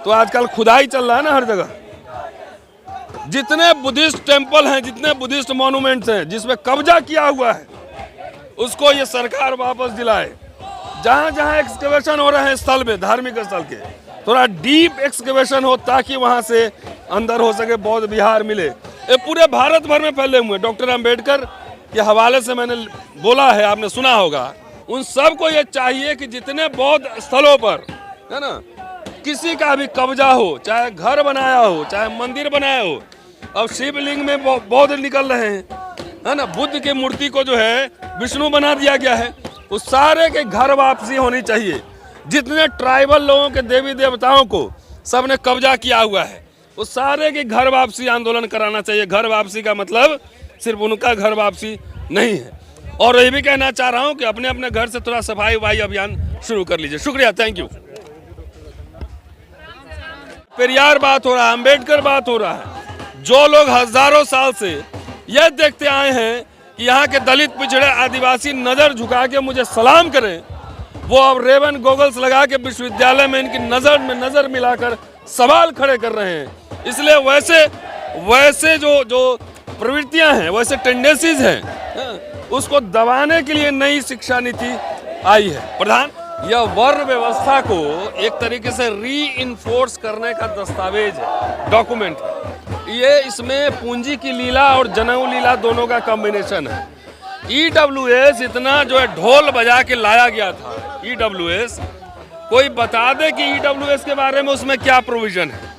तो आजकल खुदाई चल रहा है ना हर जगह। जितने बुद्धिस्ट टेम्पल हैं, जितने बुद्धिस्ट मॉन्यूमेंट्स हैं जिसमें कब्जा किया हुआ है, उसको ये सरकार वापस दिलाए। जहाँ जहाँ एक्सकवेशन हो रहे हैं स्थल में, धार्मिक स्थल के, थोड़ा डीप एक्सकवेशन हो ताकि वहाँ से अंदर हो सके बौद्ध विहार मिले। ये पूरे भारत भर में फैले हुए। डॉक्टर अंबेडकर के हवाले से मैंने बोला है, आपने सुना होगा। उन सबको ये चाहिए कि जितने बौद्ध स्थलों पर है ना किसी का भी कब्जा हो, चाहे घर बनाया हो, चाहे मंदिर बनाया हो। अब शिवलिंग में बौद्ध निकल रहे हैं, है ना। बुद्ध की मूर्ति को जो है विष्णु बना दिया गया है। उस सारे के घर वापसी होनी चाहिए। जितने ट्राइबल लोगों के देवी देवताओं को सबने कब्जा किया हुआ है, उस सारे के घर वापसी आंदोलन कराना चाहिए। घर वापसी का मतलब सिर्फ उनका घर वापसी नहीं है। और ये भी कहना चाह रहा हूँ कि अपने अपने घर से थोड़ा सफाई वफाई अभियान शुरू कर लीजिए। शुक्रिया, थैंक यू। पेरियार बात हो रहा है, अंबेडकर बात हो रहा है। जो लोग हजारों साल से यह देखते आए हैं कि यहाँ के दलित पिछड़े आदिवासी नजर झुका के मुझे सलाम करें, वो अब रेवन गोगल्स लगा के विश्वविद्यालय में इनकी नजर में नजर मिलाकर सवाल खड़े कर रहे हैं। इसलिए वैसे जो प्रवृत्तियां हैं, वैसे टेंडेंसीज हैं, उसको दबाने के लिए नई शिक्षा नीति आई है। प्रधान, यह वर्ण व्यवस्था को एक तरीके से री-इन्फोर्स करने का दस्तावेज है, डॉक्यूमेंट है ये। इसमें पूंजी की लीला और जनेऊ लीला दोनों का कॉम्बिनेशन है। EWS इतना जो है ढोल बजा के लाया गया था। EWS, कोई बता दे कि EWS के बारे में उसमें क्या प्रोविजन है।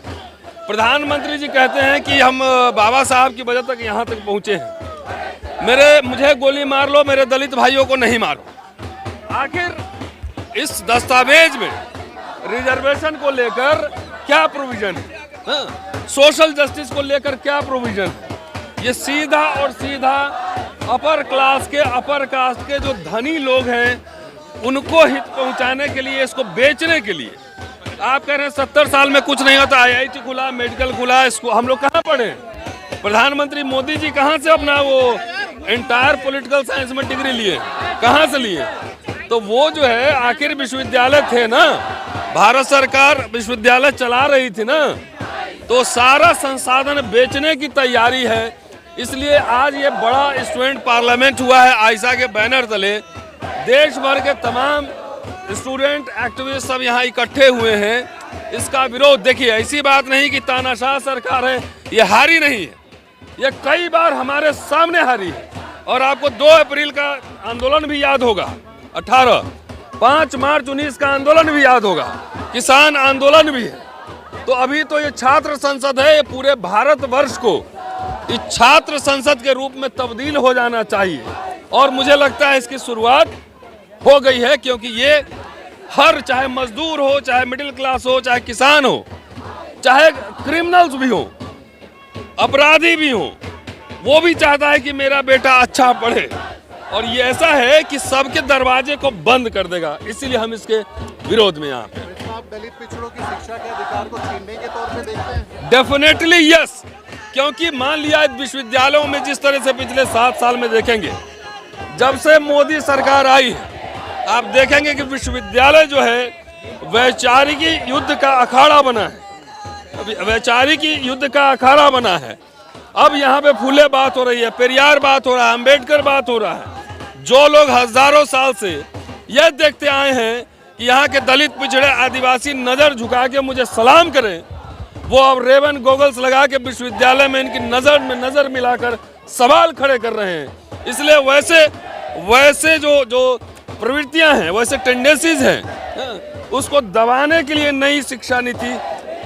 प्रधानमंत्री जी कहते हैं कि हम बाबा साहब की वजह तक यहाँ तक पहुँचे हैं। मुझे गोली मार लो, मेरे दलित भाइयों को नहीं मारो। आखिर इस दस्तावेज में रिजर्वेशन को लेकर क्या प्रोविजन है, सोशल जस्टिस को लेकर क्या प्रोविजन है। ये सीधा और सीधा अपर क्लास के, अपर कास्ट के जो धनी लोग हैं उनको हित पहुंचाने के लिए, इसको बेचने के लिए। आप कह रहे हैं 70 साल में कुछ नहीं होता, IIT खुला, मेडिकल खुला, इसको हम लोग कहाँ पढ़े। प्रधानमंत्री मोदी जी कहाँ से अपना वो एंटायर पॉलिटिकल साइंस में डिग्री लिए, कहाँ से लिए। तो वो जो है आखिर विश्वविद्यालय थे ना, भारत सरकार विश्वविद्यालय चला रही थी ना, तो सारा संसाधन बेचने की तैयारी है। इसलिए आज ये बड़ा स्टूडेंट पार्लियामेंट हुआ है आयशा के बैनर तले। देश भर के तमाम स्टूडेंट एक्टिविस्ट सब यहाँ इकट्ठे हुए हैं। इसका विरोध देखिए, ऐसी बात नहीं कि तानाशाह सरकार है, ये हारी नहीं है, ये कई बार हमारे सामने हारी है। और आपको 2 अप्रैल का आंदोलन भी याद होगा, 18, 5 मार्च 19 का आंदोलन भी याद होगा, किसान आंदोलन भी है। तो अभी तो ये छात्र संसद है, ये पूरे भारतवर्ष को इस छात्र संसद के रूप में तब्दील हो जाना चाहिए। और मुझे लगता है इसकी शुरुआत हो गई है, क्योंकि ये हर, चाहे मजदूर हो, चाहे मिडिल क्लास हो, चाहे किसान हो, चाहे क्रिमिनल्स भी हो, अपराधी भी हो, वो भी चाहता है कि मेरा बेटा अच्छा पढ़े। और ये ऐसा है कि सबके दरवाजे को बंद कर देगा। इसीलिए हम इसके विरोध में यहाँ पे। आप दलित पिछड़ों की शिक्षा के अधिकार को छीनने के तौर पे देखते हैं? डेफिनेटली यस, क्योंकि मान लिया विश्वविद्यालयों में जिस तरह से पिछले 7 साल में देखेंगे, जब से मोदी सरकार आई है, आप देखेंगे कि विश्वविद्यालय जो है वैचारिकी युद्ध का अखाड़ा बना है। वैचारिकी युद्ध का अखाड़ा बना है। अब यहाँ पे फूले बात हो रही है, पेरियार बात हो रहा है, अंबेडकर बात हो रहा है। जो लोग हजारों साल से यह देखते आए हैं कि यहाँ के दलित पिछड़े आदिवासी नजर झुका के मुझे सलाम करें, वो अब रेवन गोगल्स लगा के विश्वविद्यालय में इनकी नजर में नजर मिलाकर सवाल खड़े कर रहे हैं। इसलिए वैसे जो प्रवृत्तियां हैं, वैसे टेंडेंसीज हैं, उसको दबाने के लिए नई शिक्षा नीति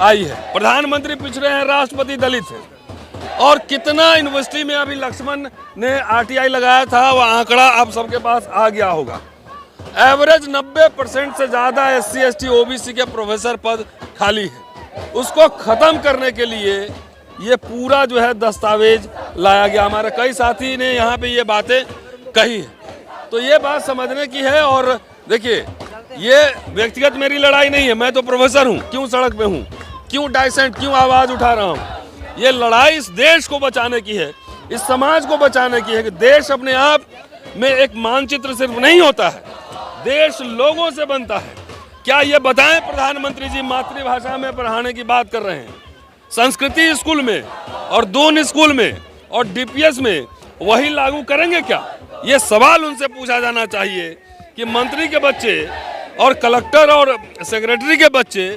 आई है। प्रधानमंत्री पिछड़े हैं, राष्ट्रपति दलित है। और कितना यूनिवर्सिटी में अभी लक्ष्मण ने RTI लगाया था, वो आंकड़ा आप सबके पास आ गया होगा। एवरेज 90% से ज़्यादा SC ST OBC के प्रोफेसर पद खाली है। उसको ख़त्म करने के लिए ये पूरा जो है दस्तावेज लाया गया। हमारे कई साथी ने यहाँ पे ये बातें कही है, तो ये बात समझने की है। और देखिए, ये व्यक्तिगत मेरी लड़ाई नहीं है, मैं तो प्रोफेसर हूँ, क्यों सड़क पे हूँ, क्यों डाइसेंट, क्यों आवाज़ उठा रहा हूँ। ये लड़ाई इस देश को बचाने की है, इस समाज को बचाने की है कि देश अपने आप में एक मानचित्र सिर्फ नहीं होता है, देश लोगों से बनता है। क्या ये बताएं प्रधानमंत्री जी मातृभाषा में पढ़ाने की बात कर रहे हैं, संस्कृति स्कूल में और दून स्कूल में और डीपीएस में वही लागू करेंगे क्या? ये सवाल उनसे पूछा जाना चाहिए कि मंत्री के बच्चे और कलेक्टर और सेक्रेटरी के बच्चे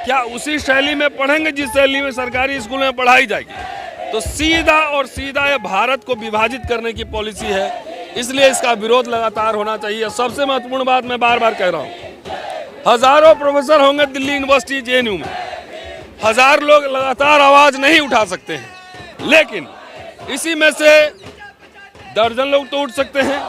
क्या उसी शैली में पढ़ेंगे जिस शैली में सरकारी स्कूल में पढ़ाई जाएगी? तो सीधा और सीधा ये भारत को विभाजित करने की पॉलिसी है, इसलिए इसका विरोध लगातार होना चाहिए। सबसे महत्वपूर्ण बात मैं बार बार कह रहा हूँ, हजारों प्रोफेसर होंगे दिल्ली यूनिवर्सिटी जेएनयू में, 1000 लोग लगातार आवाज नहीं उठा सकते हैं, लेकिन इसी में से दर्जन लोग तो उठ सकते हैं।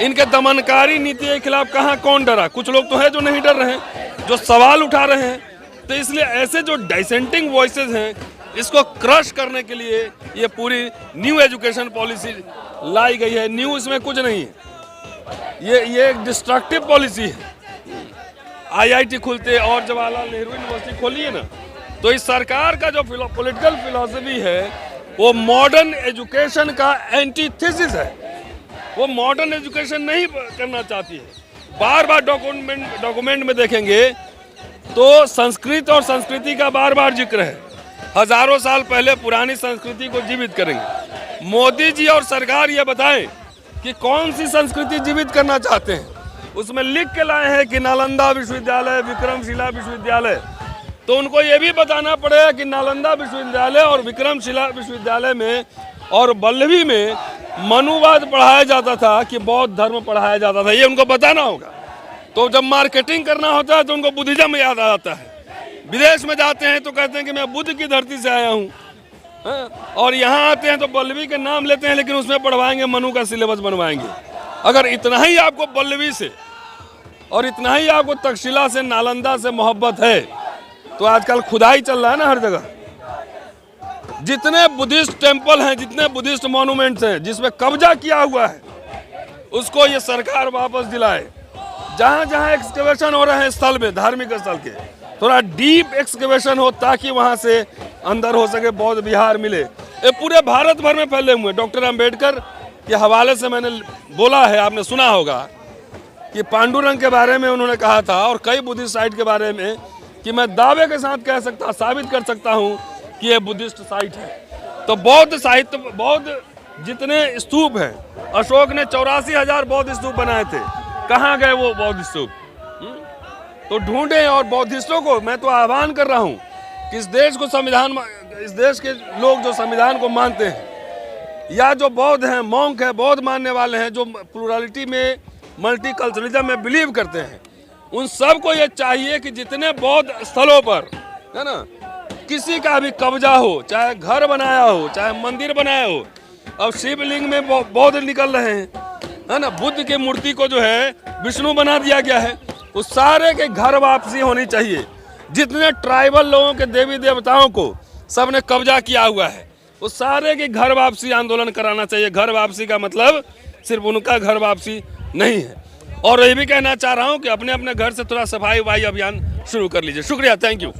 इनके दमनकारी नीति के खिलाफ कहाँ कौन डरा? कुछ लोग तो हैं जो नहीं डर रहे हैं, जो सवाल उठा रहे हैं। तो इसलिए ऐसे जो डिसेंटिंग वॉइसेस हैं, इसको क्रश करने के लिए ये पूरी न्यू एजुकेशन पॉलिसी लाई गई है। न्यू इसमें कुछ नहीं है, ये एक डिस्ट्रक्टिव पॉलिसी है। आईआईटी खुलते और जवाहरलाल नेहरू यूनिवर्सिटी खोलिए ना, तो इस सरकार का जो पॉलिटिकल फिलॉसफी है वो मॉडर्न एजुकेशन का एंटीथेसिस है। वो मॉडर्न एजुकेशन नहीं करना चाहती है। बार बार डॉक्यूमेंट में देखेंगे तो संस्कृत और संस्कृति का बार बार जिक्र है। हजारों साल पहले पुरानी संस्कृति को जीवित करेंगे। मोदी जी और सरकार ये बताएं कि कौन सी संस्कृति जीवित करना चाहते हैं। उसमें लिख के लाए हैं कि नालंदा विश्वविद्यालय, विक्रमशिला विश्वविद्यालय, तो उनको ये भी बताना पड़ेगा कि नालंदा विश्वविद्यालय और विक्रमशिला विश्वविद्यालय में और बल्लभी में मनुवाद पढ़ाया जाता था कि बौद्ध धर्म पढ़ाया जाता था, ये उनको बताना होगा। तो जब मार्केटिंग करना होता है तो उनको बुद्धिज्म याद आ जाता है। विदेश में जाते हैं तो कहते हैं कि मैं बुद्ध की धरती से आया हूँ, और यहाँ आते हैं तो बल्लभी के नाम लेते हैं, लेकिन उसमें पढ़वाएंगे मनु का सिलेबस बनवाएंगे। अगर इतना ही आपको बल्लभी से और इतना ही आपको तक्षशिला से, नालंदा से मोहब्बत है, तो आजकल खुदाई चल रहा है ना हर जगह। जितने बुद्धिस्ट टेम्पल हैं, जितने बुद्धिस्ट मॉन्यूमेंट्स हैं जिसमें कब्जा किया हुआ है, उसको ये सरकार वापस दिलाए। जहाँ जहाँ एक्सकवेशन हो रहे हैं स्थल में, धार्मिक स्थल के, थोड़ा डीप एक्सकवेशन हो ताकि वहाँ से अंदर हो सके बौद्ध विहार मिले। ये पूरे भारत भर में फैले हुए। डॉक्टर अम्बेडकर के हवाले से मैंने बोला है, आपने सुना होगा कि पांडुरंग के बारे में उन्होंने कहा था, और कई बुद्धिस्ट साइट के बारे में, कि मैं दावे के साथ कह सकता, साबित कर सकता हूँ कि ये बुद्धिस्ट साइट है। तो बौद्ध साहित्य, बौद्ध जितने स्तूप हैं, अशोक ने 84,000 बौद्ध स्तूप बनाए थे, कहाँ गए वो बौद्ध स्तूप? तो ढूंढें। और बौद्धिस्टों को मैं तो आह्वान कर रहा हूँ कि इस देश को संविधान, इस देश के लोग जो संविधान को मानते हैं, या जो बौद्ध हैं, मॉन्क है, बौद्ध मानने वाले हैं, जो प्लुरलिटी में, मल्टीकल्चरलिज्म में बिलीव करते हैं, उन सबको ये चाहिए कि जितने बौद्ध स्थलों पर है ना किसी का भी कब्जा हो, चाहे घर बनाया हो, चाहे मंदिर बनाया हो, अब शिवलिंग में बौद्ध निकल रहे हैं, है ना, बुद्ध की मूर्ति को जो है विष्णु बना दिया गया है, उस सारे के घर वापसी होनी चाहिए। जितने ट्राइबल लोगों के देवी देवताओं को सबने कब्जा किया हुआ है, उस सारे के घर वापसी आंदोलन कराना चाहिए। घर वापसी का मतलब सिर्फ उनका घर वापसी नहीं है। और ये भी कहना चाह रहा हूँ कि अपने अपने घर से थोड़ा सफाई अभियान शुरू कर लीजिए। शुक्रिया, थैंक यू।